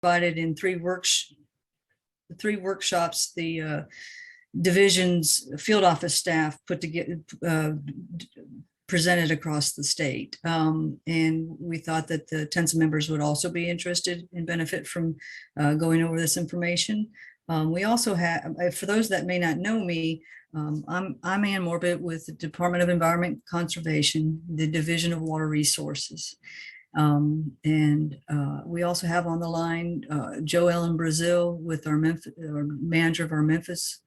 provided in three workshops. The division's field office staff put together, presented across the state. And we thought that the TNSA members would also be interested and benefit from going over this information. We also have, for those that may not know me, I'm Ann Morbit with the Department of Environment Conservation, the Division of Water Resources. We also have on the line Joe Ellen Brazil with our manager of our Memphis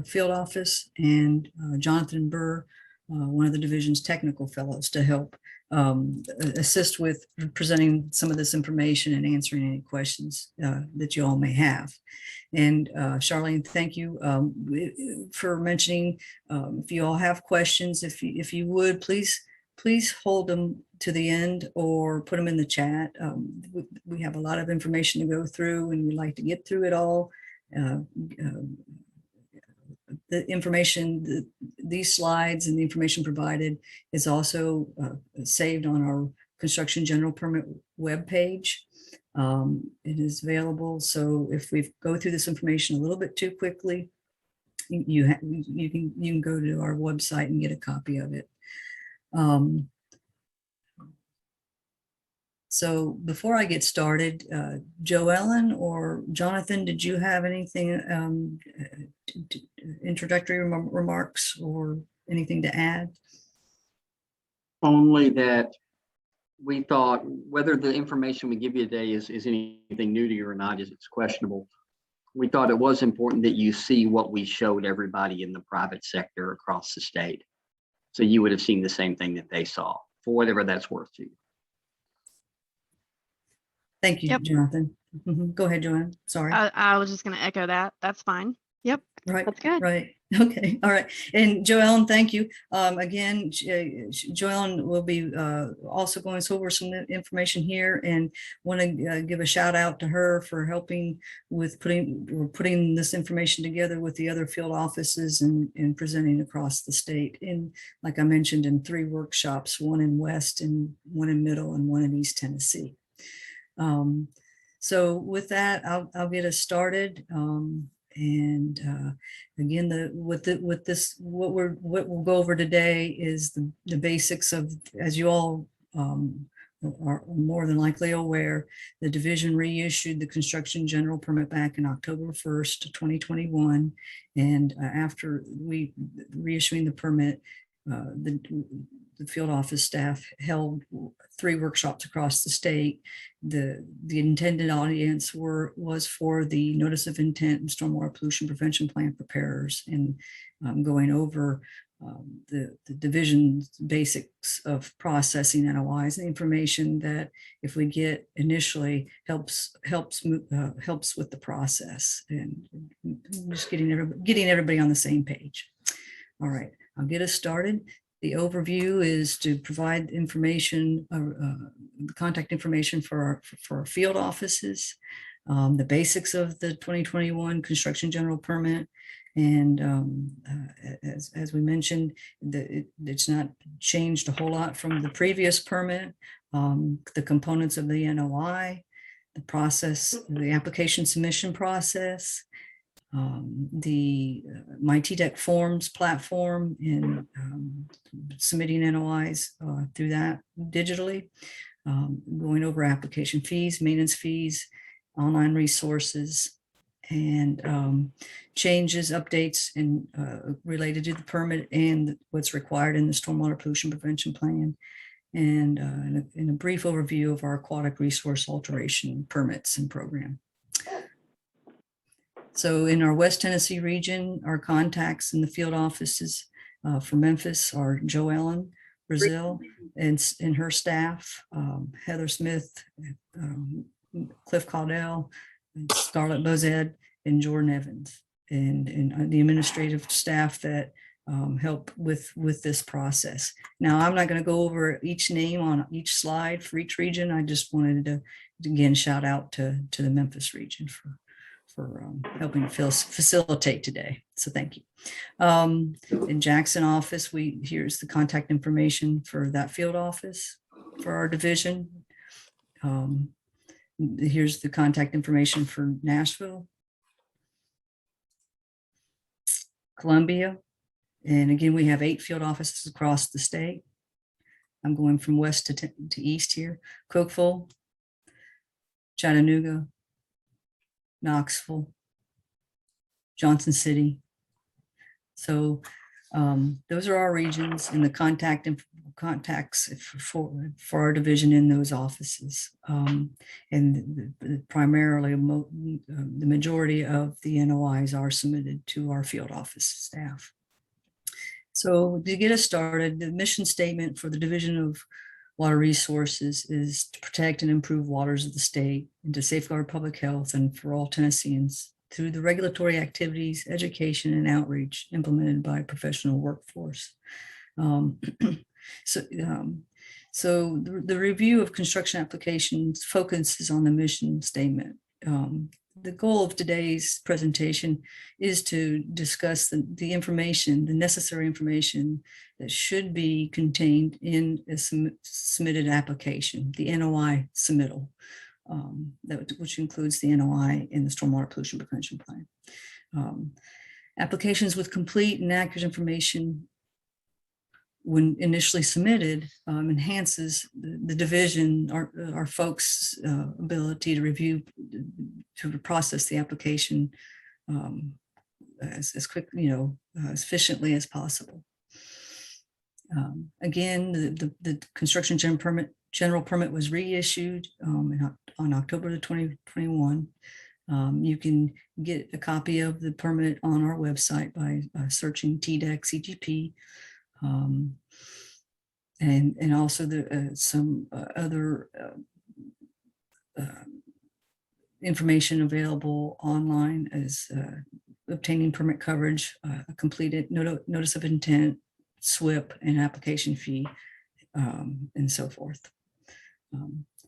field office, and Jonathan Burr, one of the division's technical fellows, to help assist with presenting some of this information and answering any questions that you all may have. And Charlene, thank you for mentioning, if you all have questions, if you would, please hold them to the end or put them in the chat. We have a lot of information to go through and we'd like to get through it all. The information, these slides and the information provided is also saved on our construction general permit webpage. It is available. So if we go through this information a little bit too quickly, you can go to our website and get a copy of it. So before I get started, Joe Ellen or Jonathan, did you have anything, introductory remarks or anything to add? Only that we thought whether the information we give you today is anything new to you or not, it's questionable. We thought it was important that you see what we showed everybody in the private sector across the state. So you would have seen the same thing that they saw, for whatever that's worth to you. Thank you, yep. Jonathan. Go ahead, Joanne. Sorry. I was just going to echo that. That's fine. Yep. Right. That's good. Right. Okay. All right. And Joellen, thank you. Again, Joellen will be also going over some information here, and want to give a shout out to her for helping with putting this information together with the other field offices and presenting across the state. In, like I mentioned, in 3 workshops, one in West and one in Middle and one in East Tennessee. So with that, I'll get us started. Again, what we'll go over today is the basics of, as you all are more than likely aware, the division reissued the construction general permit back in October 1st, 2021. And after reissuing the permit, the field office staff held 3 workshops across the state. The intended audience was for the notice of intent and stormwater pollution prevention plan preparers, and going over the division's basics of processing NOIs, and the information that if we get initially helps with the process, and just getting everybody on the same page. All right, I'll get us started. The overview is to provide information, contact information for our field offices, the basics of the 2021 construction general permit. And as we mentioned, it's not changed a whole lot from the previous permit. The components of the NOI, the process, the application submission process, the My TDEC forms platform, and submitting NOIs through that digitally, going over application fees, maintenance fees, online resources, and changes, updates, and related to the permit and what's required in the stormwater pollution prevention plan, and in a brief overview of our aquatic resource alteration permits and program. So in our West Tennessee region, our contacts in the field offices for Memphis are Joe Ellen Brazil and her staff, Heather Smith, Cliff Caudell, Scarlett Bozed, and Jordan Evans, and the administrative staff that help with this process. Now, I'm not going to go over each name on each slide for each region. I just wanted to again shout out to the Memphis region for helping facilitate today. So thank you. In Jackson office, here's the contact information for that field office for our division. Here's the contact information for Nashville, Columbia. And again, we have 8 field offices across the state. I'm going from west to east here. Cookeville, Chattanooga, Knoxville, Johnson City. So those are our regions and the contacts for our division in those offices. And primarily the majority of the NOIs are submitted to our field office staff. So to get us started, the mission statement for the Division of Water Resources is to protect and improve waters of the state and to safeguard public health and for all Tennesseans through the regulatory activities, education, and outreach implemented by a professional workforce. So the review of construction applications focuses on the mission statement. The goal of today's presentation is to discuss the information, the necessary information that should be contained in a submitted application, the NOI submittal, which includes the NOI in the Stormwater Pollution Prevention Plan. Applications with complete and accurate information when initially submitted enhances the division, our folks' ability to review, to process the application as quick, as efficiently as possible. Again, the construction general permit was reissued on October the 2021. You can get a copy of the permit on our website by searching TDEC CGP. And also some other information available online as obtaining permit coverage, a completed notice of intent, SWIP, and application fee, and so forth.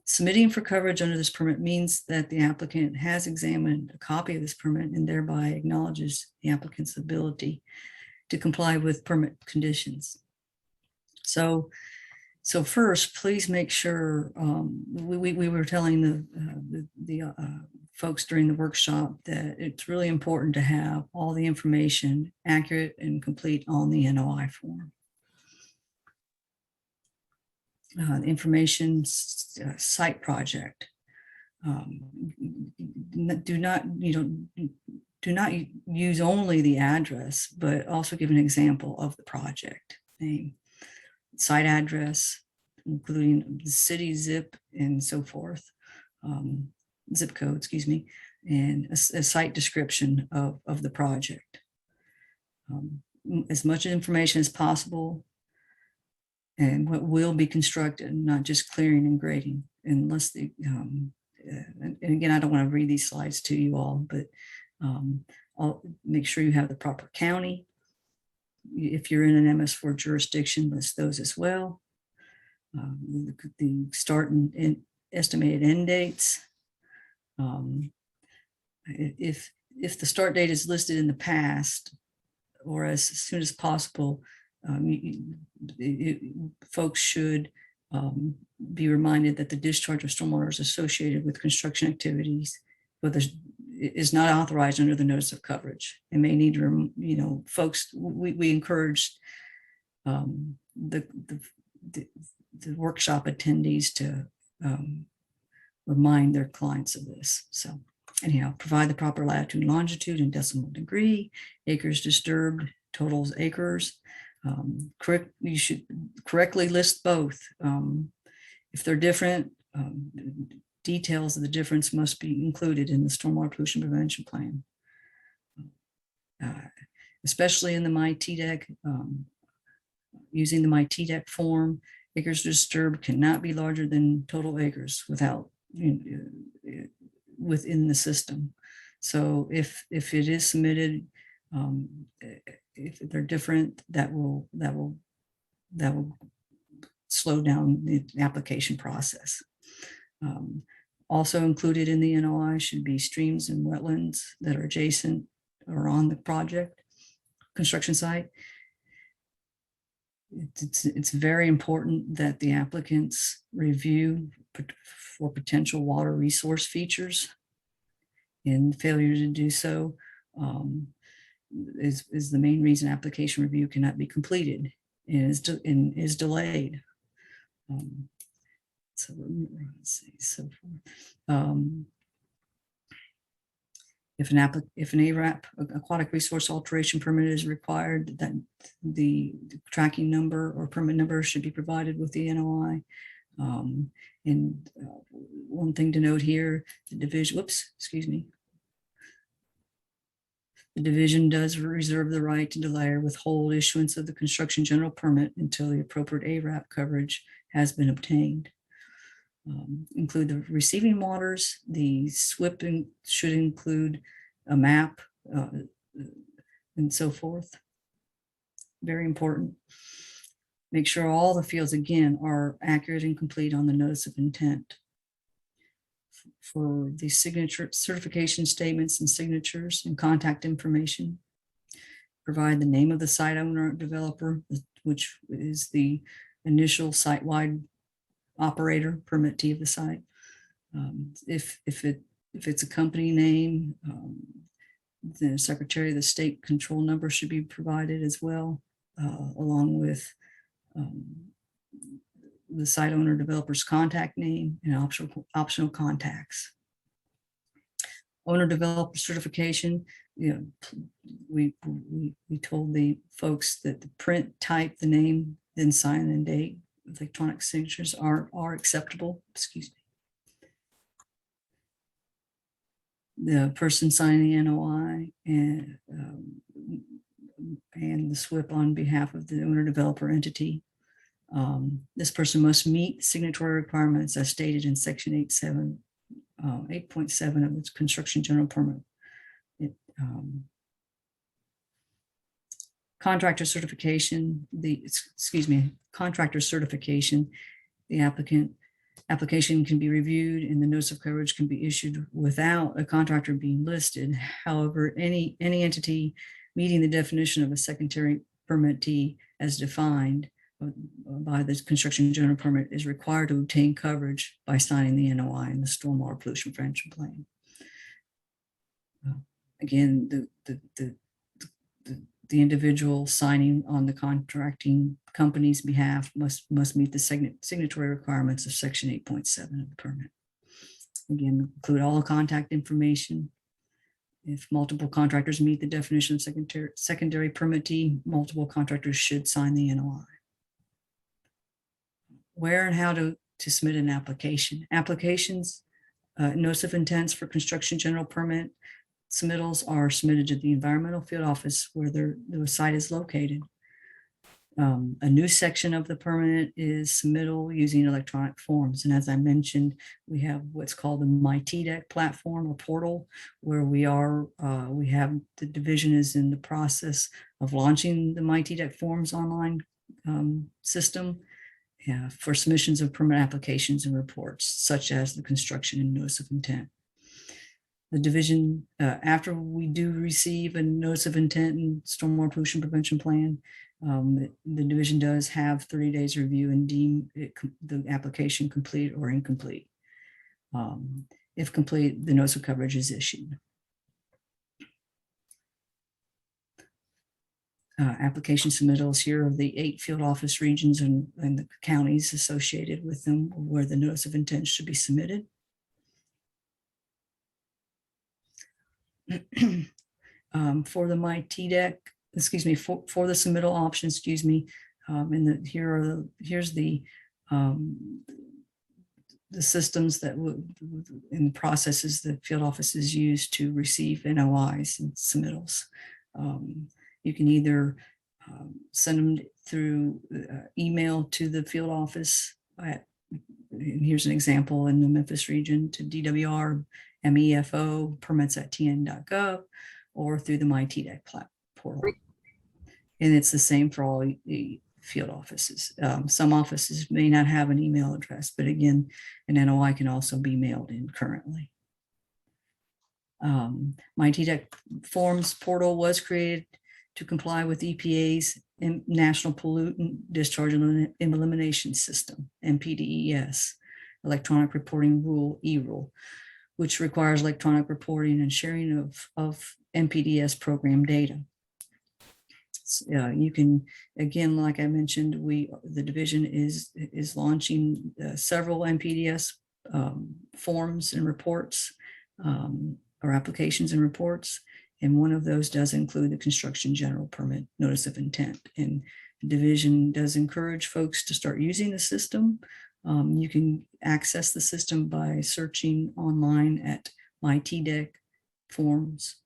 Submitting for coverage under this permit means that the applicant has examined a copy of this permit and thereby acknowledges the applicant's ability to comply with permit conditions. So first, please make sure, we were telling the folks during the workshop that it's really important to have all the information accurate and complete on the NOI form. Information site project. Do not use only the address, but also give an example of the project name, site address, including the city zip and so forth, zip code, excuse me, and a site description of the project. As much information as possible and what will be constructed, not just clearing and grading, unless the, and again, I don't want to read these slides to you all, but I'll make sure you have the proper county. If you're in an MS4 jurisdiction, list those as well. The start and estimated end dates. If the start date is listed in the past or as soon as possible, folks should be reminded that the discharge of stormwater is associated with construction activities, but is not authorized under the notice of coverage. It may need to, folks, we encourage the workshop attendees to remind their clients of this. So anyhow, provide the proper latitude and longitude and decimal degree, acres disturbed, totals acres. You should correctly list both. If they're different, details of the difference must be included in the Stormwater Pollution Prevention Plan. Especially in the MyTDEC, using the MyTDEC form, acres disturbed cannot be larger than total acres within the system. So if it is submitted, if they're different, that will slow down the application process. Also included in the NOI should be streams and wetlands that are adjacent or on the project construction site. it's very important that the applicants review for potential water resource features, and failure to do so is the main reason application review cannot be completed and is delayed. So let's see, so if an ARAP, aquatic resource alteration permit is required, that the tracking number or permit number should be provided with the NOI. And one thing to note here, the division, the division does reserve the right to delay or withhold issuance of the construction general permit until the appropriate ARAP coverage has been obtained. Include the receiving waters. The SWIP should include a map and so forth. Very important. Make sure all the fields, again, are accurate and complete on the notice of intent. For the signature certification statements and signatures and contact information, provide the name of the site owner or developer, which is the initial site-wide operator permittee of the site. If it's a company name, the Secretary of the State control number should be provided as well, along with the site owner developer's contact name and optional contacts. Owner developer certification, we told the folks that the print, type, the name, then sign and date. Electronic signatures are acceptable. Excuse me. The person signing the NOI and the SWIP on behalf of the owner developer entity. This person must meet signatory requirements as stated in section 8.7 of its construction general permit. Contractor certification, contractor certification, the application can be reviewed and the notice of coverage can be issued without a contractor being listed. However, any entity meeting the definition of a secondary permittee as defined by the construction general permit is required to obtain coverage by signing the NOI and the stormwater pollution prevention plan. Again, the individual signing on the contracting company's behalf must meet the signatory requirements of section 8.7 of the permit. Again, include all contact information. If multiple contractors meet the definition of secondary permittee, multiple contractors should sign the NOI. Where and how to submit an application. Applications, notice of intents for construction general permit submittals are submitted to the environmental field office where the site is located. A new section of the permit is submittal using electronic forms. And as I mentioned, we have what's called the My TDEC platform or portal, where we have the division is in the process of launching the My TDEC forms online system for submissions of permit applications and reports, such as the construction and notice of intent. The division, after we do receive a notice of intent and stormwater pollution prevention plan, the division does have 30 days review and deem the application complete or incomplete. If complete, the notice of coverage is issued. Application submittals here of the 8 field office regions and the counties associated with them where the notice of intent should be submitted. For the My TDEC, for the submittal option, and here's the systems that in processes that field offices use to receive NOIs and submittals. You can either send them through email to the field office and here's an example in the Memphis region to DWR MEFO permits@tn.gov or through the My TDEC portal. And it's the same for all the field offices. Some offices may not have an email address, but again, an NOI can also be mailed in currently. My TDEC forms portal was created to comply with EPA's National Pollutant Discharge and Elimination System, NPDES, Electronic Reporting Rule, E-Rule, which requires electronic reporting and sharing of NPDES program data. You can, again, like I mentioned, the division is launching several NPDES forms and reports, or applications and reports. And one of those does include the construction general permit notice of intent. And the division does encourage folks to start using the system. You can access the system by searching online at My TDEC forms.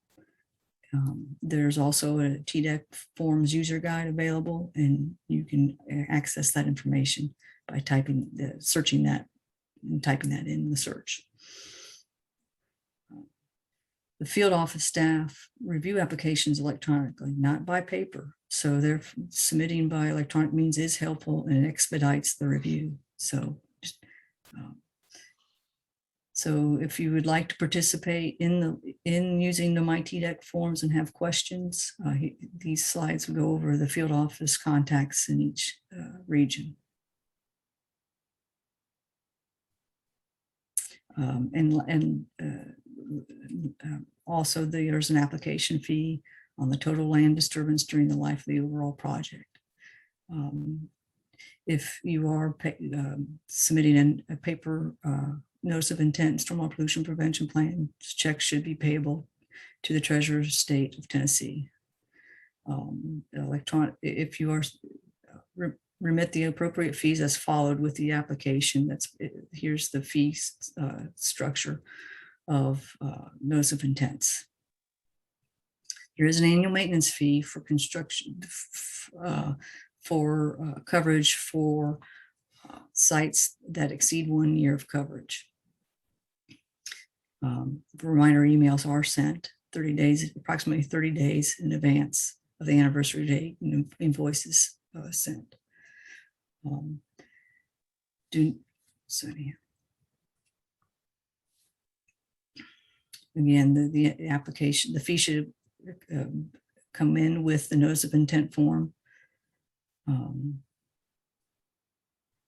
There's also a TDEC forms user guide available, and you can access that information by searching that and typing that in the search. The field office staff review applications electronically, not by paper. So they're submitting by electronic means is helpful and expedites the review. So if you would like to participate in using the My TDEC forms and have questions, these slides will go over the field office contacts in each region. Also, there's an application fee on the total land disturbance during the life of the overall project. If you are submitting a paper notice of intent, stormwater pollution prevention plan, checks should be payable to the Treasurer of State of Tennessee. If you are remit the appropriate fees as followed with the application. Here's the fee structure of notice of intents. There is an annual maintenance fee for construction for coverage for sites that exceed 1 year of coverage. Reminder emails are sent approximately 30 days in advance of the anniversary date, and invoices sent. Again, the application, the fee should come in with the notice of intent form.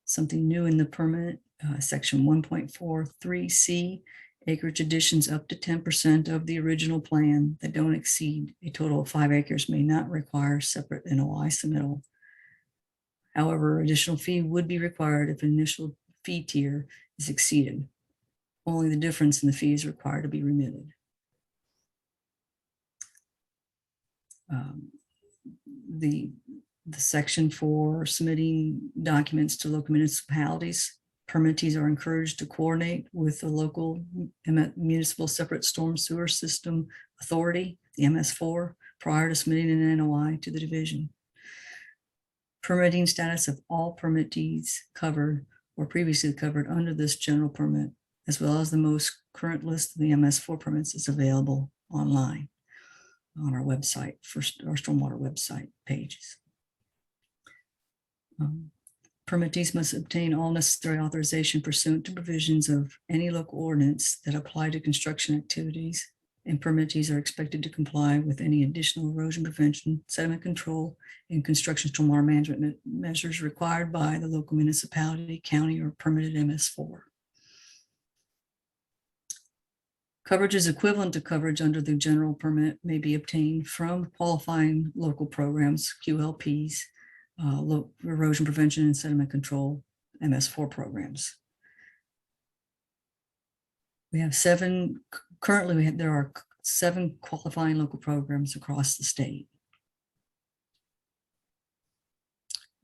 Something new in the permit, section 1.43C, acreage additions up to 10% of the original plan that don't exceed a total of 5 acres may not require separate NOI submittal. However, additional fee would be required if initial fee tier is exceeded. Only the difference in the fee is required to be remitted. The section for submitting documents to local municipalities, permittees are encouraged to coordinate with the local municipal separate storm sewer system authority, the MS4, prior to submitting an NOI to the division. Permitting status of all permittees covered or previously covered under this general permit, as well as the most current list of the MS4 permits, is available online on our website, for our stormwater website pages. Permittees must obtain all necessary authorization pursuant to provisions of any local ordinance that apply to construction activities, and permittees are expected to comply with any additional erosion prevention, sediment control, and construction stormwater management measures required by the local municipality, county, or permitted MS4. Coverage is equivalent to coverage under the general permit may be obtained from qualifying local programs, QLPs, erosion prevention and sediment control, MS4 programs. We have there are 7 qualifying local programs across the state.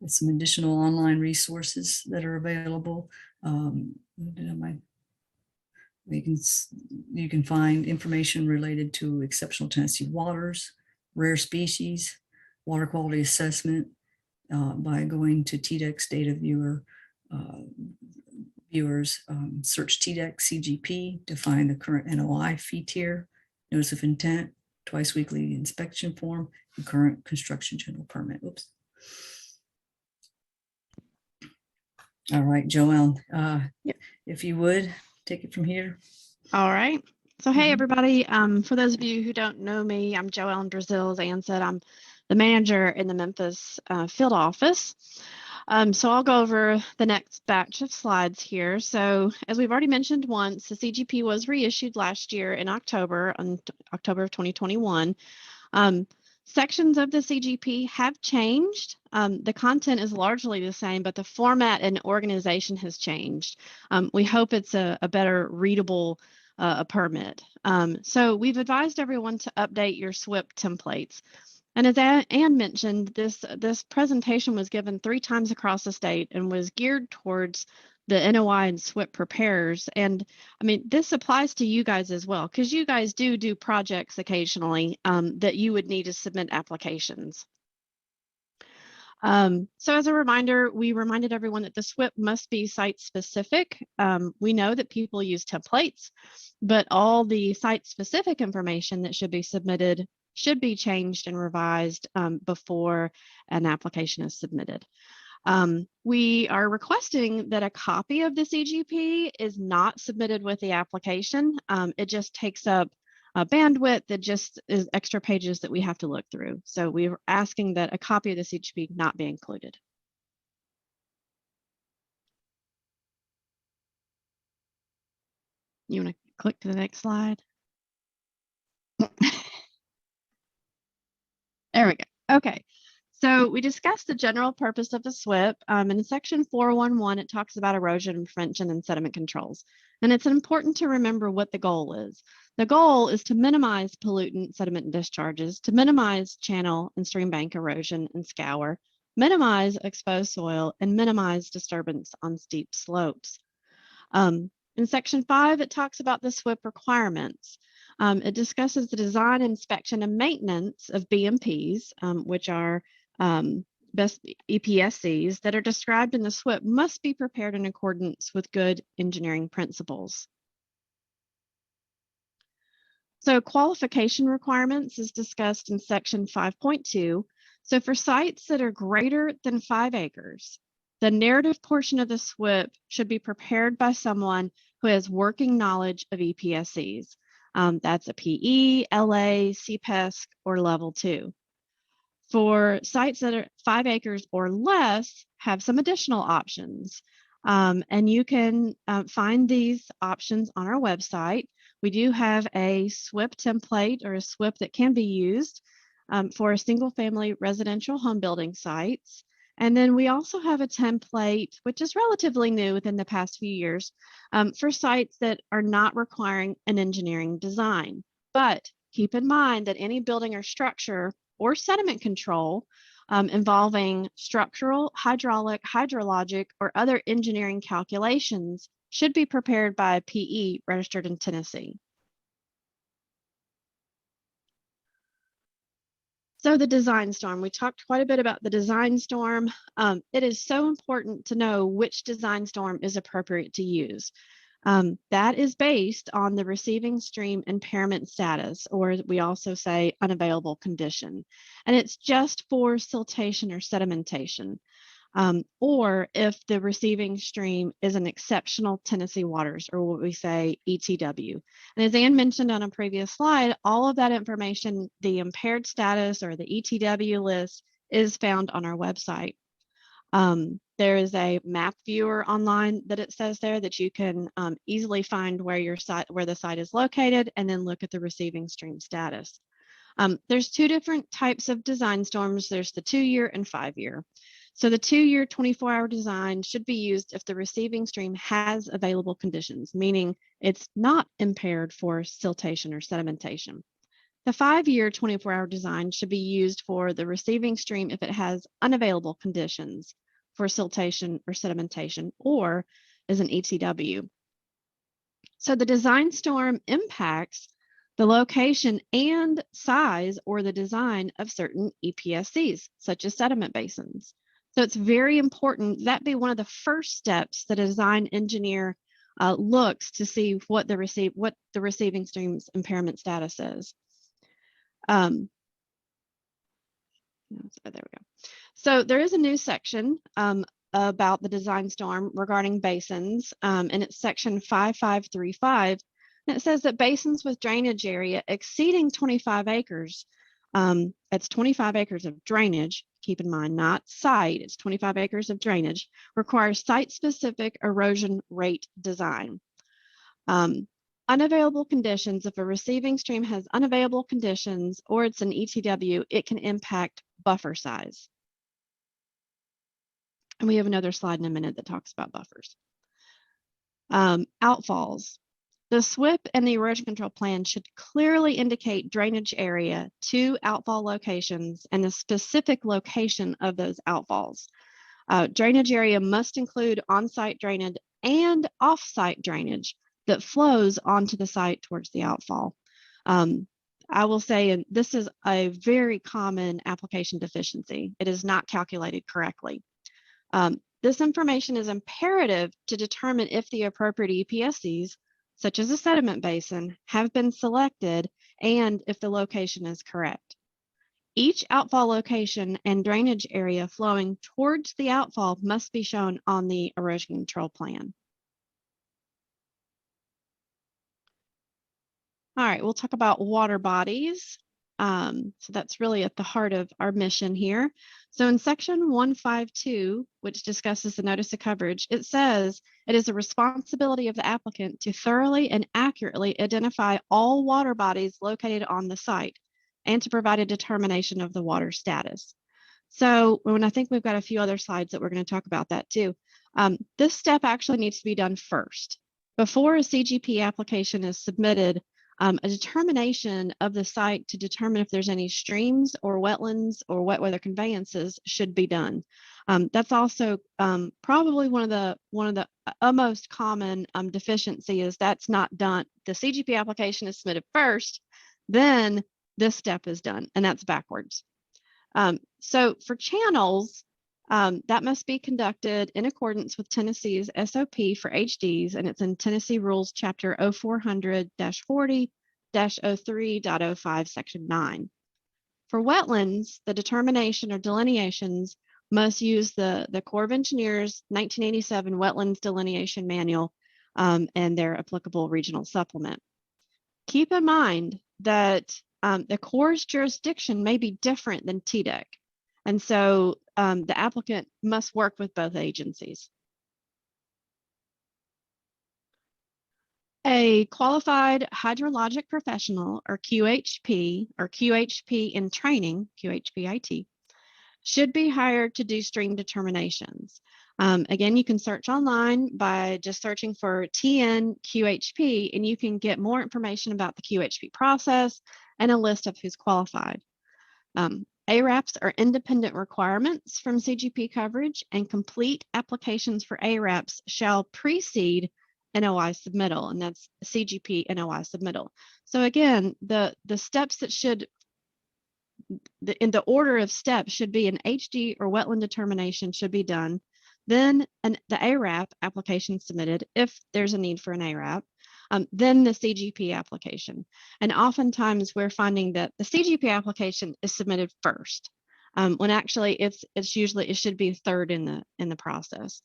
With some additional online resources that are available. You can find information related to exceptional Tennessee waters, rare species, water quality assessment by going to TDEC's data viewer. Viewers search TDEC CGP to find the current NOI fee tier, notice of intent, twice weekly inspection form, and current construction general permit. Oops. All right, Joelle, Yep. If you would take it from here. All right. So, hey, Mhm. everybody. For those of you who don't know me, I'm Joellen Brazil. As Ann said, I'm the manager in the Memphis field office. So I'll go over the next batch of slides here. So as we've already mentioned once, the CGP was reissued last year in October, on October of 2021. Sections of the CGP have changed. The content is largely the same, but the format and organization has changed. We hope it's a better readable permit. So we've advised everyone to update your SWIP templates. And as Anne mentioned, this presentation was given 3 times across the state and was geared towards the NOI and SWIP preparers. And I mean, this applies to you guys as well, because you guys do projects occasionally that you would need to submit applications. So as a reminder, we reminded everyone that the SWIP must be site specific. We know that people use templates, but all the site specific information that should be submitted should be changed and revised before an application is submitted. We are requesting that a copy of the CGP is not submitted with the application. It just takes up bandwidth that just is extra pages that we have to look through. So we're asking that a copy of the CGP not be included. You want to click to the next slide? There we go. Okay. So we discussed the general purpose of the SWIP. In section 411, it talks about erosion prevention and sediment controls. And it's important to remember what the goal is. The goal is to minimize pollutant sediment discharges, to minimize channel and stream bank erosion and scour, minimize exposed soil, and minimize disturbance on steep slopes. In section 5, it talks about the SWIP requirements. It discusses the design, inspection, and maintenance of BMPs, which are best EPSCs that are described in the SWIP must be prepared in accordance with good engineering principles. So qualification requirements is discussed in section 5.2. So for sites that are greater than 5 acres, the narrative portion of the SWIP should be prepared by someone who has working knowledge of EPSCs. That's a PE, LA, CPESC, or level 2. For sites that are 5 acres or less, have some additional options. And you can find these options on our website. We do have a SWIP template or a SWIP that can be used for a single family residential home building sites. And then we also have a template, which is relatively new within the past few years, for sites that are not requiring an engineering design. But keep in mind that any building or structure or sediment control involving structural, hydraulic, hydrologic, or other engineering calculations should be prepared by a PE registered in Tennessee. So the design storm, we talked quite a bit about the design storm. It is so important to know which design storm is appropriate to use. That is based on the receiving stream impairment status, or we also say unavailable condition. And it's just for siltation or sedimentation, or if the receiving stream is an exceptional Tennessee waters, or what we say ETW. And as Anne mentioned on a previous slide, all of that information, the impaired status or the ETW list, is found on our website. There is a map viewer online that it says there that you can easily find where the site is located, and then look at the receiving stream status. There's 2 different types of design storms. There's the 2-year and 5-year. So the 2-year 24-hour design should be used if the receiving stream has available conditions, meaning it's not impaired for siltation or sedimentation. The 5-year 24-hour design should be used for the receiving stream if it has unavailable conditions for siltation or sedimentation, or is an ETW. So the design storm impacts the location and size or the design of certain EPSCs, such as sediment basins. So it's very important that be one of the first steps that a design engineer looks to see what the receiving stream's impairment status is. So there we go. So there is a new section about the design storm regarding basins, and it's section 5535. And it says that basins with drainage area exceeding 25 acres It's 25 acres of drainage, keep in mind, not site, it's 25 acres of drainage, requires site-specific erosion rate design. Unavailable conditions, if a receiving stream has unavailable conditions or it's an ETW, it can impact buffer size. And we have another slide in a minute that talks about buffers. Outfalls. The SWIP and the erosion control plan should clearly indicate drainage area to outfall locations and the specific location of those outfalls. Drainage area must include on-site drainage and off-site drainage that flows onto the site towards the outfall. I will say, and this is a very common application deficiency, it is not calculated correctly. This information is imperative to determine if the appropriate EPSCs, such as a sediment basin, have been selected and if the location is correct. Each outfall location and drainage area flowing towards the outfall must be shown on the erosion control plan. All right, we'll talk about water bodies. So that's really at the heart of our mission here. So in section 152, which discusses the notice of coverage, it says it is a responsibility of the applicant to thoroughly and accurately identify all water bodies located on the site and to provide a determination of the water status. So when I think we've got a few other slides that we're going to talk about that too. This step actually needs to be done first. Before a CGP application is submitted, a determination of the site to determine if there's any streams or wetlands or wet weather conveyances should be done. That's also probably one of the most common deficiency is that's not done. The CGP application is submitted first, then this step is done, and that's backwards. So for channels, that must be conducted in accordance with Tennessee's SOP for HDs, and it's in Tennessee Rules Chapter 0400-40-03.05, Section 9. For wetlands, the determination or delineations must use the Corps of Engineers 1987 Wetlands Delineation Manual and their applicable regional supplement. Keep in mind that the Corps' jurisdiction may be different than TDEC. And so the applicant must work with both agencies. A qualified hydrologic professional or QHP in training, QHPIT, should be hired to do stream determinations. Again, you can search online by just searching for TN and you can get more information about the QHP process and a list of who's qualified. ARAPs are independent requirements from CGP coverage, and complete applications for ARAPs shall precede NOI submittal, and that's CGP NOI submittal. So again, the steps that should, in the order of steps should be an HD or wetland determination should be done, then the ARAP application submitted if there's a need for an ARAP, then the CGP application. And oftentimes we're finding that the CGP application is submitted first, when actually it should be third in the process.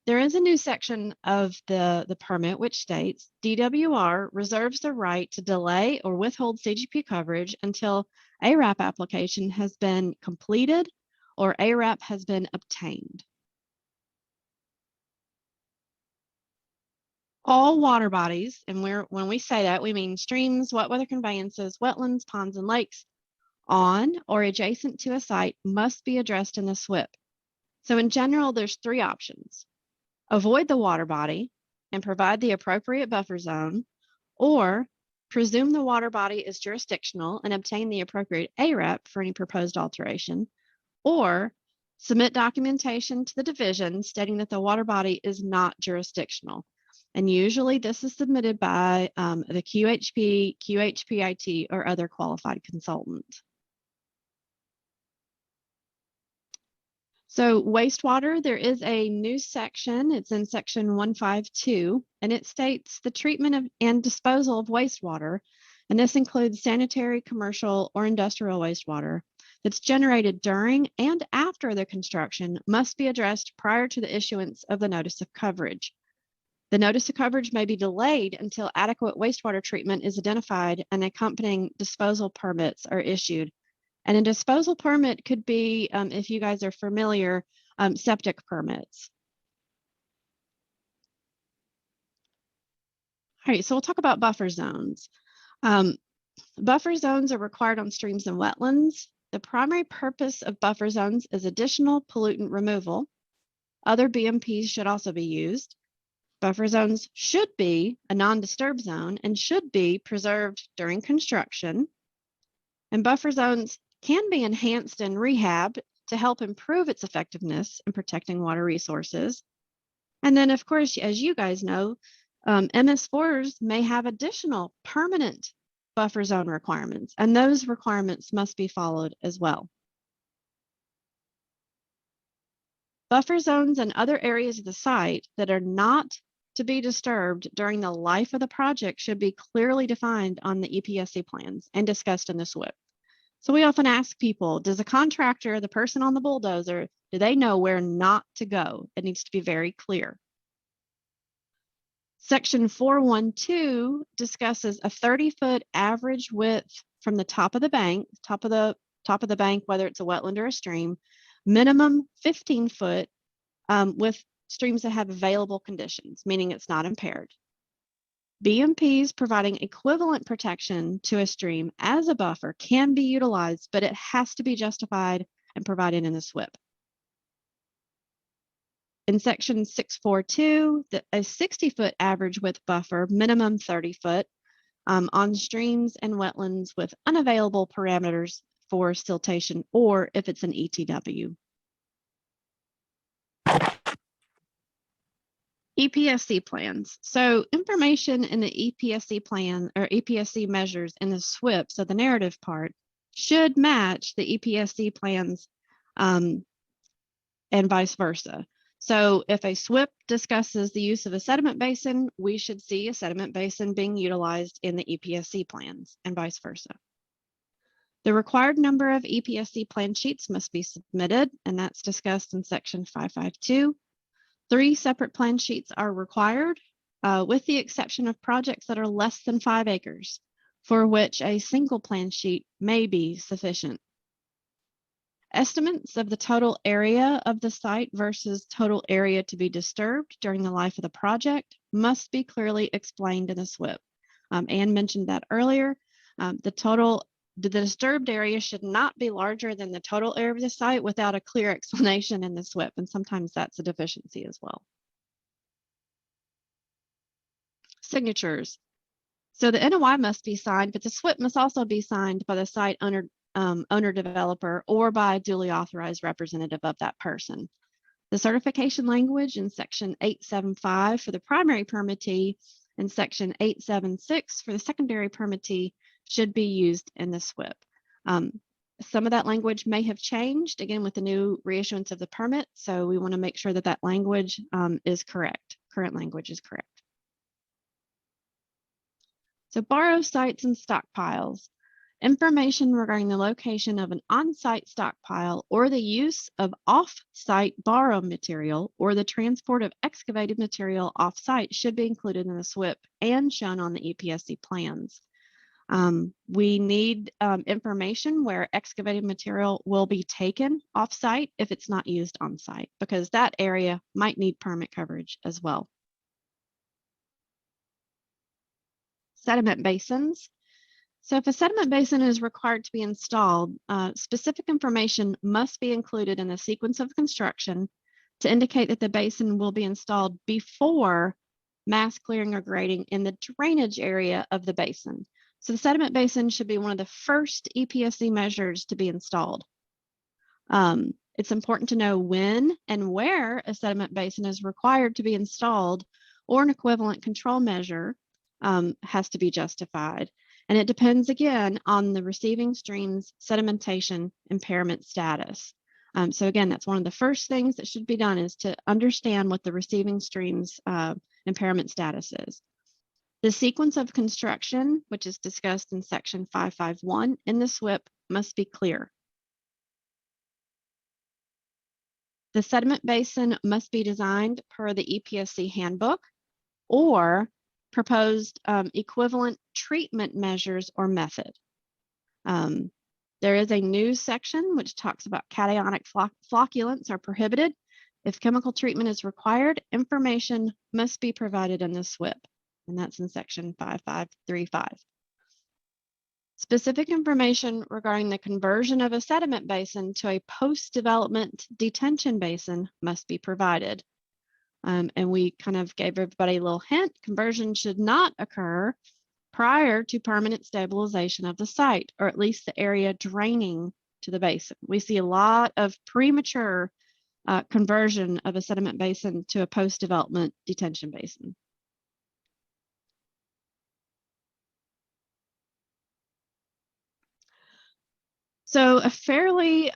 There is a new section of the permit which states DWR reserves the right to delay or withhold CGP coverage until ARAP application has been completed or ARAP has been obtained. All water bodies, and when we say that, we mean streams, wet weather conveyances, wetlands, ponds, and lakes on or adjacent to a site must be addressed in the SWIP. So in general, there's three options: avoid the water body and provide the appropriate buffer zone, or presume the water body is jurisdictional and obtain the appropriate ARAP for any proposed alteration, or submit documentation to the division stating that the water body is not jurisdictional. And usually this is submitted by the QHP, QHPIT, or other qualified consultant. So wastewater, there is a new section. It's in section 152, and it states the treatment of and disposal of wastewater. And this includes sanitary, commercial, or industrial wastewater that's generated during and after the construction must be addressed prior to the issuance of the notice of coverage. The notice of coverage may be delayed until adequate wastewater treatment is identified and accompanying disposal permits are issued. And a disposal permit could be, if you guys are familiar, septic permits. All right, so we'll talk about buffer zones. Buffer zones are required on streams and wetlands. The primary purpose of buffer zones is additional pollutant removal. Other BMPs should also be used. Buffer zones should be a non-disturb zone and should be preserved during construction. And buffer zones can be enhanced and rehabbed to help improve its effectiveness in protecting water resources. And then, of course, as you guys know, MS4s may have additional permanent buffer zone requirements, and those requirements must be followed as well. Buffer zones and other areas of the site that are not to be disturbed during the life of the project should be clearly defined on the EPSC plans and discussed in the SWIP. So we often ask people, does the contractor, the person on the bulldozer, do they know where not to go? It needs to be very clear. Section 412 discusses a 30-foot average width from the top of the bank, whether it's a wetland or a stream, minimum 15-foot with streams that have available conditions, meaning it's not impaired. BMPs providing equivalent protection to a stream as a buffer can be utilized, but it has to be justified and provided in the SWIP. In section 642, a 60-foot average width buffer, minimum 30 foot, on streams and wetlands with unavailable parameters for siltation, or if it's an ETW. EPSC plans. So information in the EPSC plan or EPSC measures in the SWIP, so the narrative part, should match the EPSC plans and vice versa. So if a SWIP discusses the use of a sediment basin, we should see a sediment basin being utilized in the EPSC plans and vice versa. The required number of EPSC plan sheets must be submitted, and that's discussed in section 552. 3 separate plan sheets are required, with the exception of projects that are less than 5 acres, for which a single plan sheet may be sufficient. Estimates of the total area of the site versus total area to be disturbed during the life of the project must be clearly explained in the SWIP. Anne mentioned that earlier. The disturbed area should not be larger than the total area of the site without a clear explanation in the SWIP, and sometimes that's a deficiency as well. Signatures. So the NOI must be signed, but the SWIP must also be signed by the site owner, developer, or by a duly authorized representative of that person. The certification language in section 875 for the primary permittee and section 876 for the secondary permittee should be used in the SWIP. Some of that language may have changed, again, with the new reissuance of the permit, so we want to make sure that that language is correct. Current language is correct. So borrow sites and stockpiles. Information regarding the location of an on-site stockpile or the use of off-site borrowed material or the transport of excavated material off-site should be included in the SWIP and shown on the EPSC plans. We need information where excavated material will be taken off-site if it's not used on-site, because that area might need permit coverage as well. Sediment basins. So if a sediment basin is required to be installed, specific information must be included in the sequence of construction to indicate that the basin will be installed before mass clearing or grading in the drainage area of the basin. So the sediment basin should be one of the first EPSC measures to be installed. It's important to know when and where a sediment basin is required to be installed, or an equivalent control measure has to be justified. And it depends, again, on the receiving stream's sedimentation impairment status. So again, that's one of the first things that should be done, is to understand what the receiving stream's impairment status is. The sequence of construction, which is discussed in section 551 in the SWIP, must be clear. The sediment basin must be designed per the EPSC handbook or proposed equivalent treatment measures or method. There is a new section which talks about cationic flocculants are prohibited. If chemical treatment is required, information must be provided in the SWIP, and that's in section 5535. Specific information regarding the conversion of a sediment basin to a post-development detention basin must be provided. And we kind of gave everybody a little hint. Conversion should not occur prior to permanent stabilization of the site, or at least the area draining to the basin. We see a lot of premature conversion of a sediment basin to a post-development detention basin. So a fairly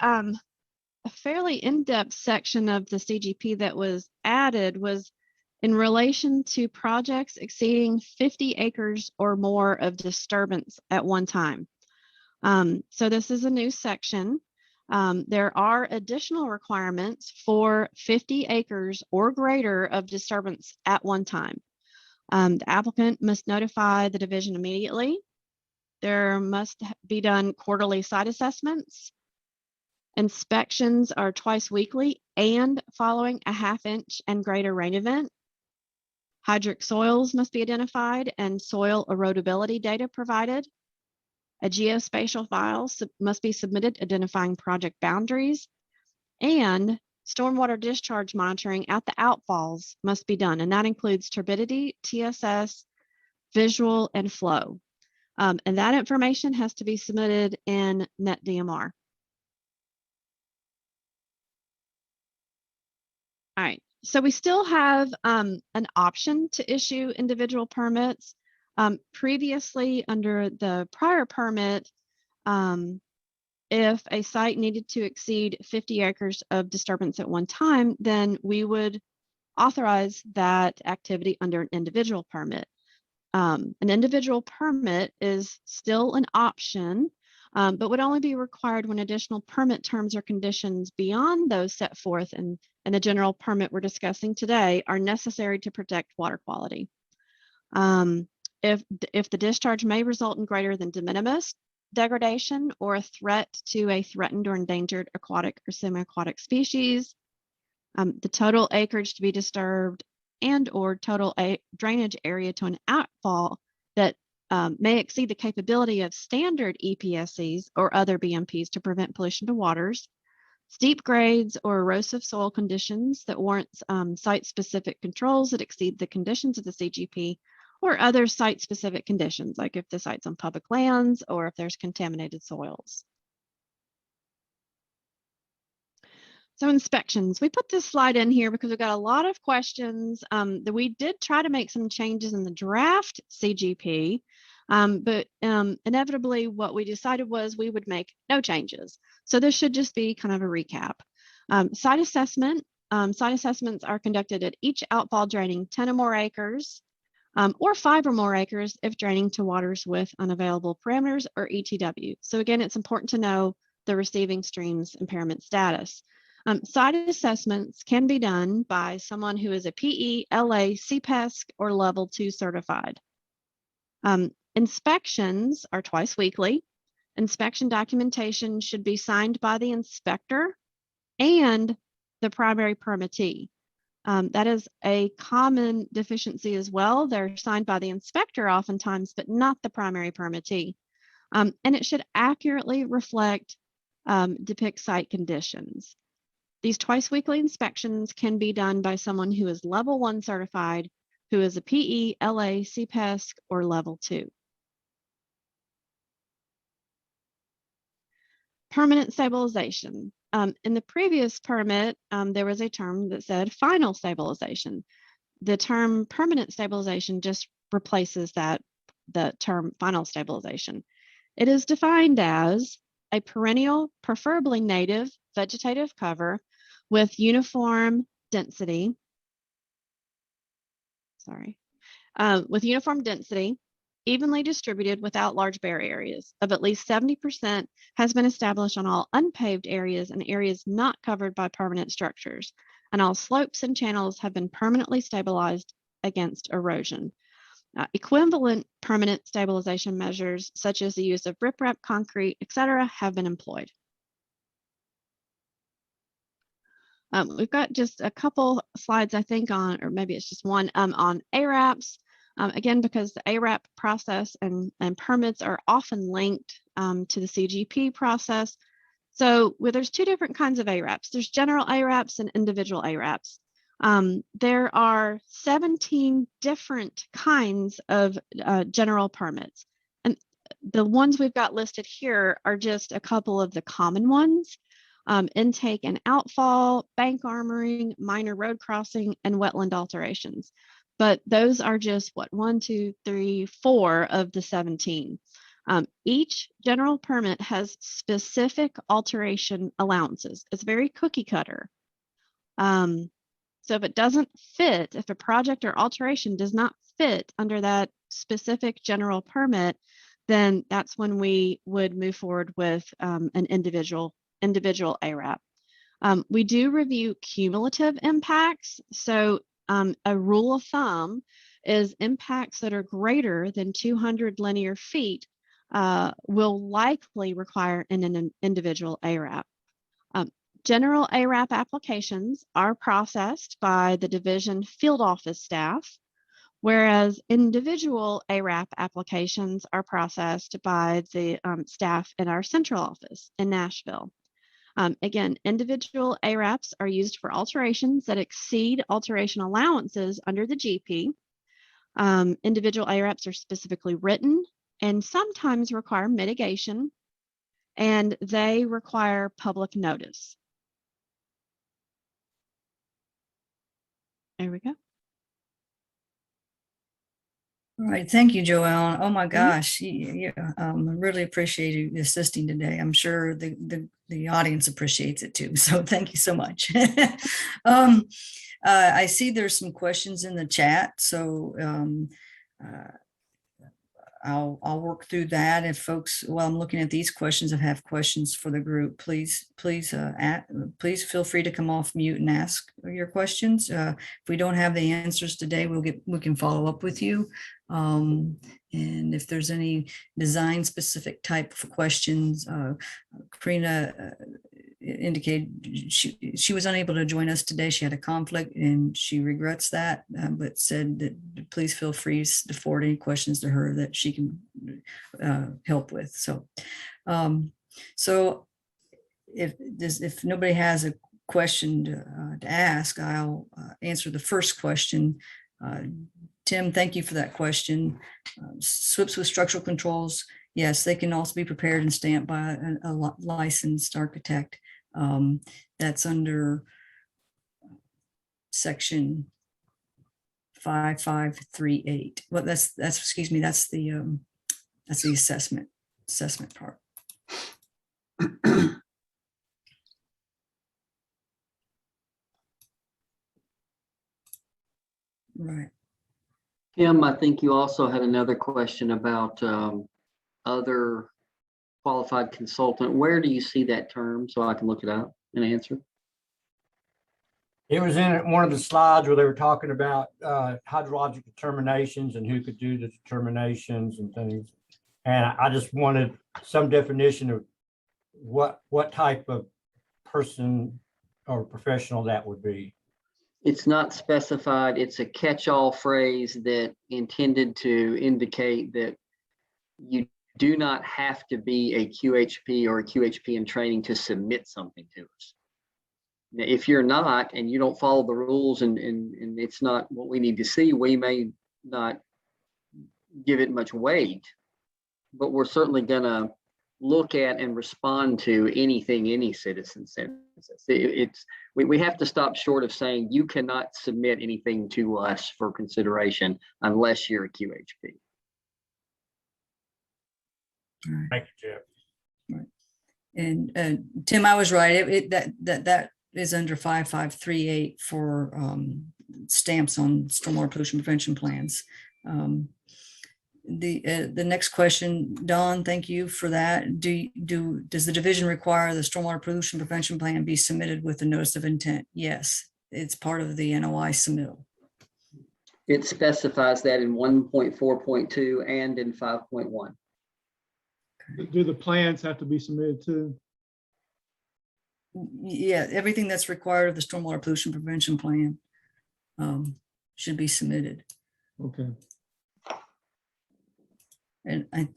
in-depth section of the CGP that was added was in relation to projects exceeding 50 acres or more of disturbance at one time. So this is a new section. There are additional requirements for 50 acres or greater of disturbance at one time. The applicant must notify the division immediately. There must be done quarterly site assessments. Inspections are twice weekly and following a half-inch and greater rain event. Hydric soils must be identified and soil erodibility data provided. A geospatial file must be submitted identifying project boundaries, and stormwater discharge monitoring at the outfalls must be done, and that includes turbidity, TSS, visual, and flow. And that information has to be submitted in NetDMR. All right, so we still have an option to issue individual permits. Previously, under the prior permit, if a site needed to exceed 50 acres of disturbance at one time, then we would authorize that activity under an individual permit. An individual permit is still an option, but would only be required when additional permit terms or conditions beyond those set forth in the general permit we're discussing today are necessary to protect water quality. If the discharge may result in greater than de minimis degradation or a threat to a threatened or endangered aquatic or semi-aquatic species, the total acreage to be disturbed and or total drainage area to an outfall that may exceed the capability of standard EPSCs or other BMPs to prevent pollution to waters, steep grades or erosive soil conditions that warrant site-specific controls that exceed the conditions of the CGP, or other site-specific conditions, like if the site's on public lands or if there's contaminated soils. So inspections, we put this slide in here because we've got a lot of questions that we did try to make some changes in the draft CGP, but inevitably what we decided was we would make no changes. So this should just be kind of a recap. Site assessment, site assessments are conducted at each outfall draining 10 or more acres or 5 or more acres if draining to waters with unavailable parameters or ETW. So again, it's important to know the receiving stream's impairment status. Site assessments can be done by someone who is a PE, LA, CPESC, or level 2 certified. Inspections are twice weekly. Inspection documentation should be signed by the inspector and the primary permittee. That is a common deficiency as well. They're signed by the inspector oftentimes, but not the primary permittee. And it should accurately reflect, depict site conditions. These twice weekly inspections can be done by someone who is level 1 certified, who is a PE, LA, CPESC, or level 2. Permanent stabilization. In the previous permit, there was a term that said final stabilization. The term permanent stabilization just replaces the term final stabilization. It is defined as a perennial, preferably native vegetative cover with uniform density. With uniform density, evenly distributed without large bare areas of at least 70% has been established on all unpaved areas and areas not covered by permanent structures, and all slopes and channels have been permanently stabilized against erosion. Equivalent permanent stabilization measures, such as the use of riprap, concrete, etc., have been employed. We've got just a couple slides, I think, on, or maybe it's just one, on ARAPs. Again, because the ARAP process and permits are often linked to the CGP process. So there's two different kinds of ARAPs. There's general ARAPs and individual ARAPs. There are 17 different kinds of general permits. And the ones we've got listed here are just a couple of the common ones. Intake and outfall, bank armoring, minor road crossing, and wetland alterations. But those are just what, 1, 2, 3, 4 of the 17. Each general permit has specific alteration allowances. It's very cookie cutter. So if it doesn't fit, if a project or alteration does not fit under that specific general permit, then that's when we would move forward with an individual ARAP. We do review cumulative impacts. So a rule of thumb is impacts that are greater than 200 linear feet will likely require an individual ARAP. General ARAP applications are processed by the division field office staff, whereas individual ARAP applications are processed by the staff in our central office in Nashville. Again, individual ARAPs are used for alterations that exceed alteration allowances under the GP. Individual ARAPs are specifically written and sometimes require mitigation, and they require public notice. There we go. All right, thank you, Joelle. Oh my gosh, I really appreciate you assisting today. I'm sure the audience appreciates it too. So thank you so much. I see there's some questions in the chat, so I'll work through that. If folks, while I'm looking at these questions, have questions for the group, please feel free to come off mute and ask your questions. If we don't have the answers today, we can follow up with you. And if there's any design specific type of questions, Karina indicated she was unable to join us today. She had a conflict and she regrets that, but said that please feel free to forward any questions to her that she can help with. So, if nobody has a question to ask, I'll answer the first question. Tim, thank you for that question. SWIPs with structural controls, yes, they can also be prepared and stamped by a licensed architect. That's under section 5538. Well, that's excuse me, that's the assessment part. Right. Kim, I think you also had another question about other qualified consultant. Where do you see that term so I can look it up and answer? It was in one of the slides where they were talking about hydrologic determinations and who could do the determinations and things. And I just wanted some definition of what type of person or professional that would be. It's not specified. It's a catch-all phrase that intended to indicate that you do not have to be a QHP or a QHP in training to submit something to us. Now, if you're not and you don't follow the rules and it's not what we need to see, we may not give it much weight, but we're certainly gonna look at and respond to anything any citizen sends us. We have to stop short of saying you cannot submit anything to us for consideration unless you're a QHP. Thank you, Jeff. Right. And Tim, I was right. That is under 5538 for stamps on stormwater pollution prevention plans. The next question, Dawn, thank you for that. Does the division require the stormwater pollution prevention plan be submitted with a notice of intent? Yes, it's part of the NOI submittal. It specifies that in 1.4.2 and in 5.1. Do the plans have to be submitted too? Yeah, everything that's required of the stormwater pollution prevention plan should be submitted. Okay. And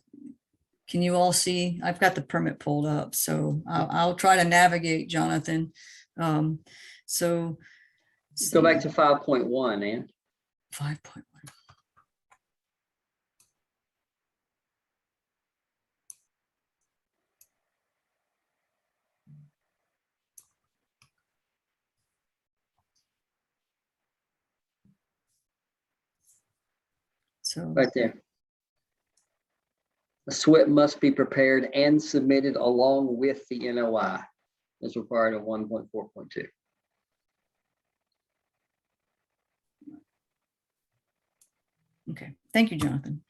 can you all see? I've got the permit pulled up, so I'll try to navigate, Jonathan. So Go back to 5.1, and 5.1. So right there. A SWIP must be prepared and submitted along with the NOI as required of 1.4.2. okay, thank you, Jonathan.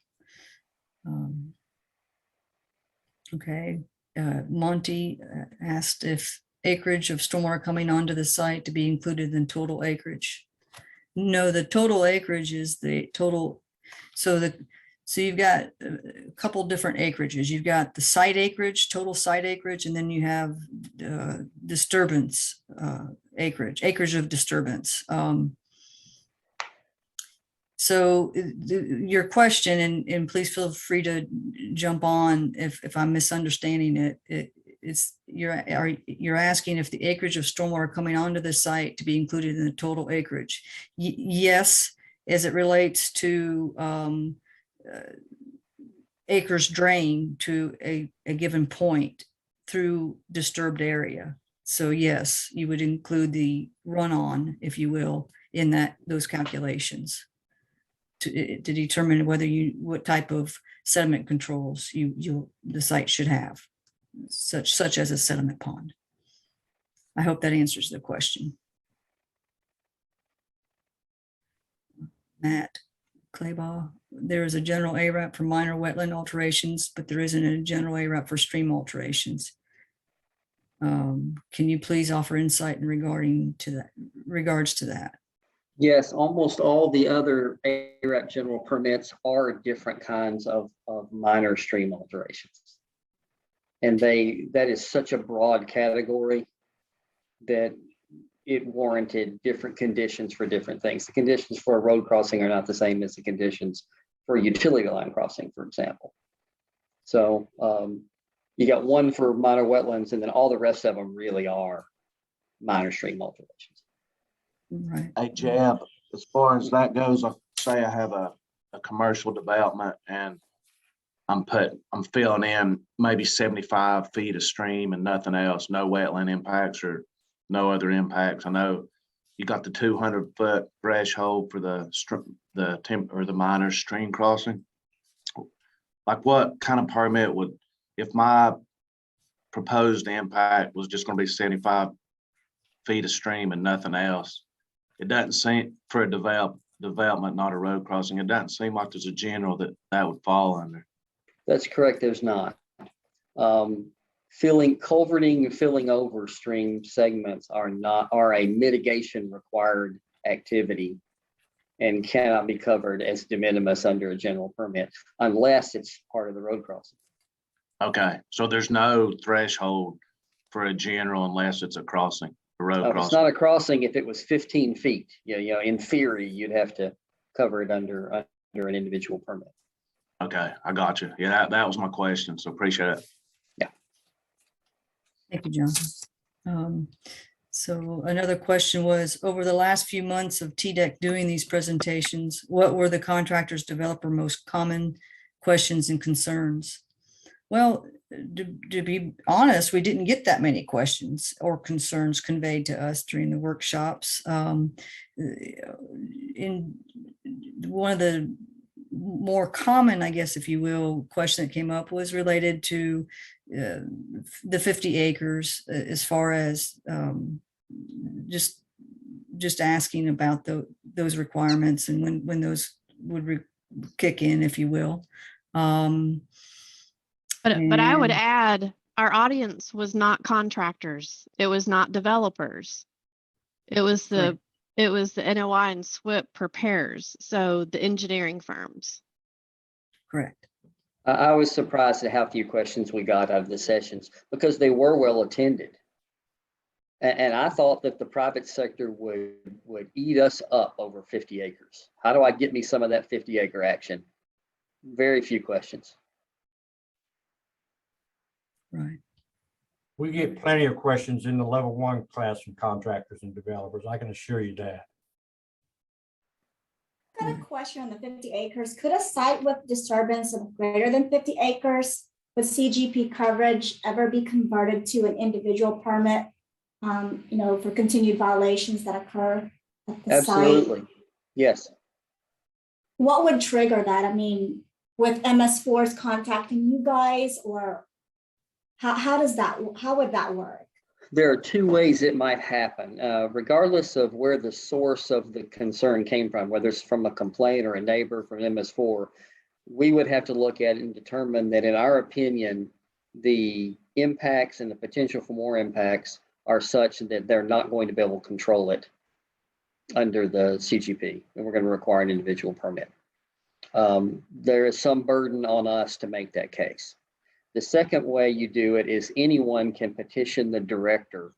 Okay, Monty asked if acreage of stormwater coming onto the site to be included in total acreage. No, the total acreage is the total. So you've got a couple different acreages. You've got the site acreage, total site acreage, and then you have disturbance acreage of disturbance. So your question, and please feel free to jump on if I'm misunderstanding it. You're asking if the acreage of stormwater coming onto the site to be included in the total acreage. Yes, as it relates to acres drained to a given point through disturbed area. So yes, you would include the run-on, if you will, in those calculations to determine what type of sediment controls the site should have, such as a sediment pond. I hope that answers the question. Matt Claybaugh, there is a general ARAP for minor wetland alterations, but there isn't a general ARAP for stream alterations. Can you please offer insight in regards to that? Yes, almost all the other ARAP general permits are different kinds of minor stream alterations. And that is such a broad category that it warranted different conditions for different things. The conditions for a road crossing are not the same as the conditions for a utility line crossing, for example. So you got one for minor wetlands, and then all the rest of them really are minor stream alterations. Right. Hey, Jeb, as far as that goes, say I have a commercial development and I'm filling in maybe 75 feet of stream and nothing else, no wetland impacts or no other impacts. I know you got the 200-foot threshold for the minor stream crossing. Like what kind of permit would, if my proposed impact was just going to be 75 feet of stream and nothing else? It doesn't seem, for a development, not a road crossing, it doesn't seem like there's a general that would fall under. That's correct. There's not. Culverting and filling over stream segments are a mitigation required activity and cannot be covered as de minimis under a general permit unless it's part of the road crossing. Okay, so there's no threshold for a general unless it's a crossing, a road It's crossing. not a crossing if it was 15 feet. In theory, you'd have to cover it under an individual permit. Okay, I got you. Yeah, that was my question, so appreciate it. Thank you, John. So another question was, over the last few months of TDEC doing these presentations, what were the contractors' developer most common questions and concerns? Well, to be honest, we didn't get that many questions or concerns conveyed to us during the workshops. In one of the more common, I guess, if you will, question that came up was related to the 50 acres as far as just asking about those requirements and when those would kick in, if you will. But I would add, our audience was not contractors. It was not developers. It was the It was the NOI and SWIP prepares, so the engineering firms. Correct. I was surprised at how few questions we got out of the sessions because they were well attended. And I thought that the private sector would eat us up over 50 acres. How do I get me some of that 50-acre action? Very few questions. Right. We get plenty of questions in the level 1 class from contractors and developers. I can assure you that. Got a question on the 50 acres. Could a site with disturbance of greater than 50 acres with CGP coverage ever be converted to an individual permit, for continued violations that occur at the site? Absolutely. Yes. What would trigger that? I mean, with MS4s contacting you guys, or how would that work? There are two ways it might happen, regardless of where the source of the concern came from, whether it's from a complaint or a neighbor from MS4, we would have to look at it and determine that, in our opinion, the impacts and the potential for more impacts are such that they're not going to be able to control it under the CGP, and we're going to require an individual permit. There is some burden on us to make that case. The second way you do it is anyone can petition the director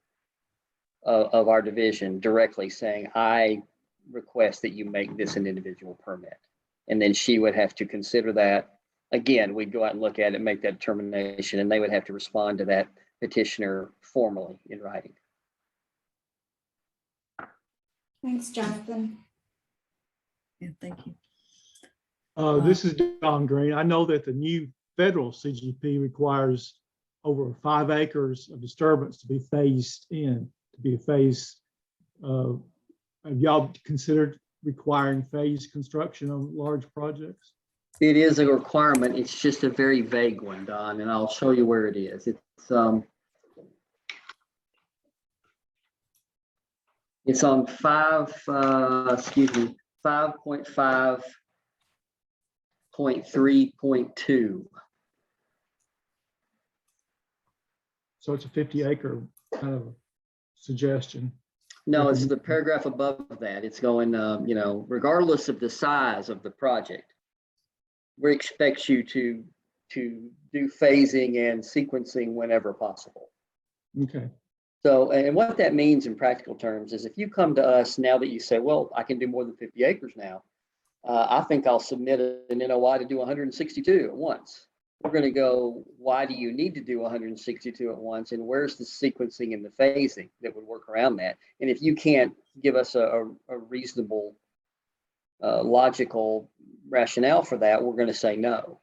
of our division directly saying, I request that you make this an individual permit. And then she would have to consider that. Again, we'd go out and look at it, make that determination, and they would have to respond to that petitioner formally in writing. Thanks, Jonathan. Yeah, thank you. This is Don Green. I know that the new federal CGP requires over 5 acres of disturbance to be phased in, to be a phase. Have y'all considered requiring phase construction on large projects? It is a requirement. It's just a very vague one, Don, and I'll show you where it is. It's on 5.5.3.2. So it's a 50 acre kind of suggestion. No, it's the paragraph above that. It's going, regardless of the size of the project, we expect you to do phasing and sequencing whenever possible. Okay. So, and what that means in practical terms is if you come to us now that you say, well, I can do more than 50 acres now, I think I'll submit an NOI to do 162 at once. We're going to go, why do you need to do 162 at once? And where's the sequencing and the phasing that would work around that? And if you can't give us a reasonable, logical rationale for that, we're going to say no.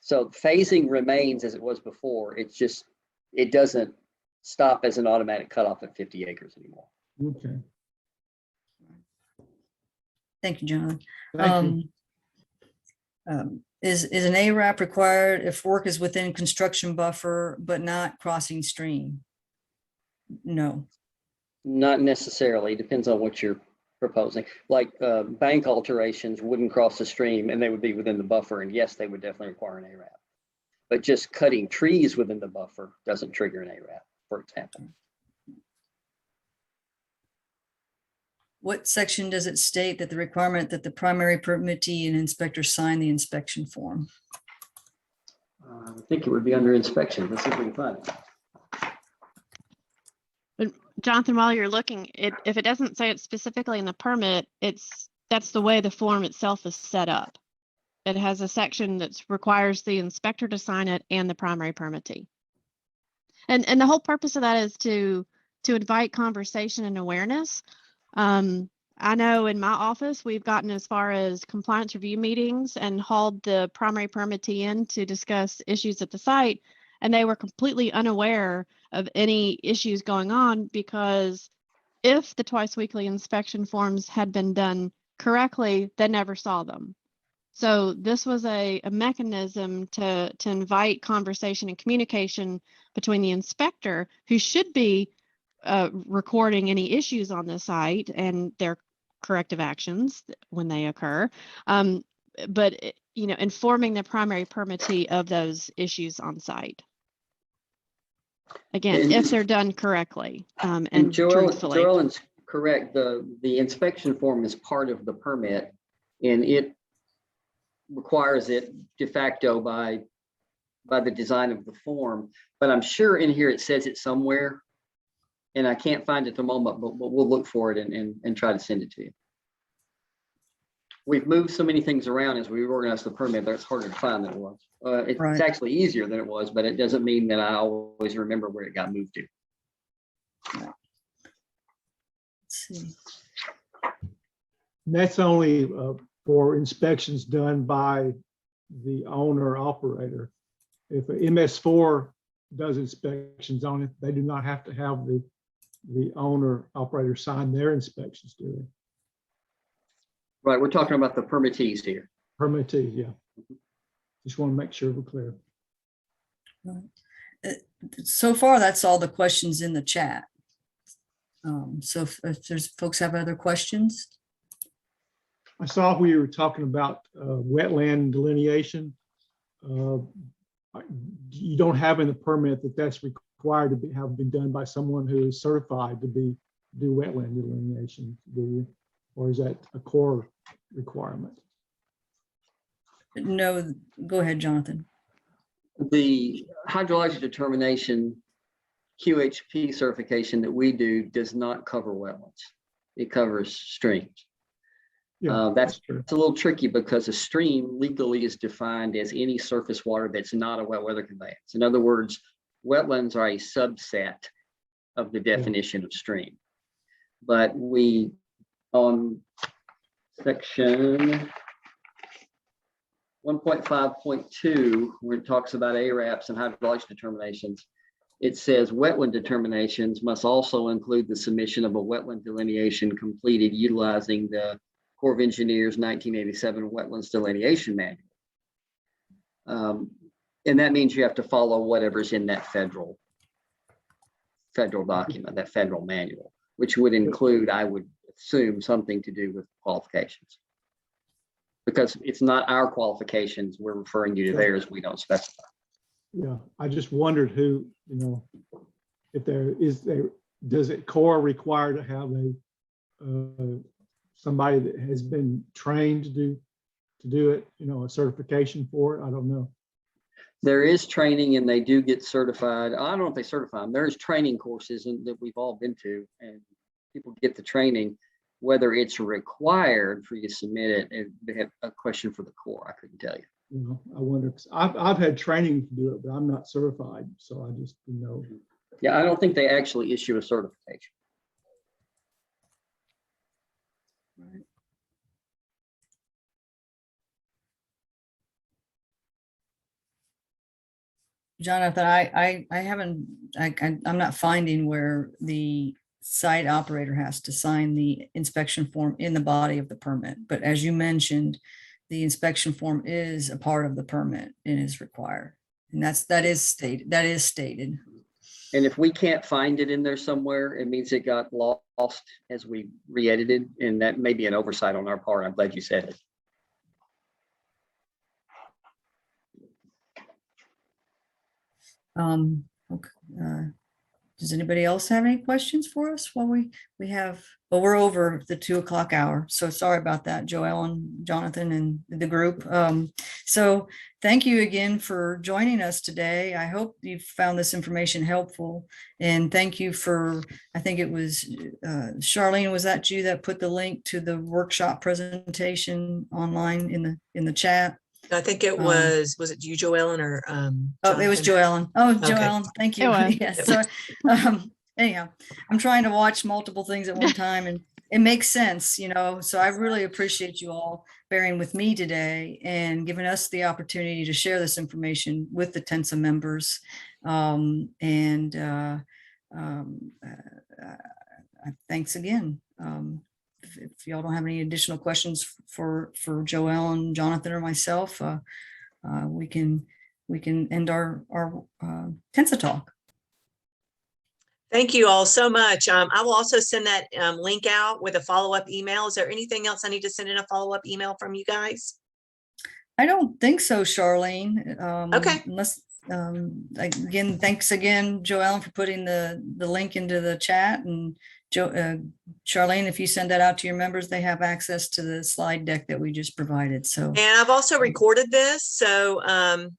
So phasing remains as it was before. It's just, it doesn't stop as an automatic cutoff at 50 acres anymore. Okay. Thank you, John. Thank you. Is an ARAP required if work is within construction buffer but not crossing stream? No. Not necessarily. Depends on what you're proposing. Like bank alterations wouldn't cross the stream and they would be within the buffer. And yes, they would definitely require an ARAP. But just cutting trees within the buffer doesn't trigger an ARAP, for example. What section does it state that the requirement that the primary permittee and inspector sign the inspection form? I think it would be under inspection. Let's see if we can find it. But Jonathan, while you're looking, if it doesn't say it specifically in the permit, that's the way the form itself is set up. It has a section that requires the inspector to sign it and the primary permittee. And the whole purpose of that is to invite conversation and awareness. I know in my office, we've gotten as far as compliance review meetings and hauled the primary permittee in to discuss issues at the site. And they were completely unaware of any issues going on because if the twice weekly inspection forms had been done correctly, they never saw them. So this was a mechanism to invite conversation and communication between the inspector, who should be recording any issues on the site and their corrective actions when they occur, but informing the primary permittee of those issues on site. Again, if they're done correctly and Joel truthfully. correct. The inspection form is part of the permit, and it requires it de facto by the design of the form. But I'm sure in here it says it somewhere, and I can't find it at the moment, but we'll look for it and try to send it to you. We've moved so many things around as we reorganized the permit that it's harder to find than it was. It's Right. actually easier than it was, but it doesn't mean that I always remember where it got moved to. Let's see. And that's only for inspections done by the owner operator. If a MS4 does inspections on it, they do not have to have the owner operator sign their inspections, do they? Right, we're talking about the permittees here. Permittee, yeah. Just want to make sure we're clear. So far, that's all the questions in the chat. So if there's folks have other questions, I saw we were talking about wetland delineation. You don't have in the permit that that's required to have been done by someone who is certified to do wetland delineation, do you? Or is that a core requirement? no, go ahead, Jonathan. The hydrologic determination QHP certification that we do does not cover wetlands. It covers streams. Yeah, That's true. it's a little tricky because a stream legally is defined as any surface water that's not a wet weather conveyance. In other words, wetlands are a subset of the definition of stream. But we, on section 1.5.2, where it talks about ARAPs and hydrologic determinations, it says wetland determinations must also include the submission of a wetland delineation completed utilizing the Corps of Engineers 1987 Wetlands Delineation Manual. And that means you have to follow whatever's in that federal document, that federal manual, which would include, I would assume, something to do with qualifications. Because it's not our qualifications, we're referring you to theirs, we don't specify. Yeah, I just wondered who, if does it Corps require to have somebody that has been trained to do it, a certification for it? I don't know. There is training and they do get certified. I don't know if they certify them. There's training courses that we've all been to, and people get the training. Whether it's required for you to submit it, and they have a question for the Corps, I couldn't tell you. I wonder, 'cause I've had training to do it, but I'm not certified, so I just didn't know. Yeah, I don't think they actually issue a certification. Jonathan, I'm not finding where the site operator has to sign the inspection form in the body of the permit. But as you mentioned, the inspection form is a part of the permit and is required. And that is stated. And if we can't find it in there somewhere, it means it got lost as we re-edited, and that may be an oversight on our part. I'm glad you said it. Okay. Does anybody else have any questions for us while we have, well, we're over the 2 o'clock hour. So sorry about that, Joelle and Jonathan and the group. So thank you again for joining us today. I hope you found this information helpful, and thank you for, I think it was Charlene, was that you that put the link to the workshop presentation online in the chat? I think it was it you, Joellen, or Oh, it was Jonathan? Joellen. Oh, Okay. Joellen, thank you. It was. Yes. So anyhow, I'm trying to watch multiple things at one time, and it makes sense, so I really appreciate you all bearing with me today and giving us the opportunity to share this information with the TNSA members. Thanks again. If y'all don't have any additional questions for Joelle and Jonathan or myself, we can end our TNSA talk. Thank you all so much. I will also send that link out with a follow-up email. Is there anything else I need to send in a follow-up email from you guys? I don't think so, Charlene. Okay. Again, thanks again, Joellen, for putting the link into the chat, and Charlene, if you send that out to your members, they have access to the slide deck that we just provided. So And I've also recorded this, so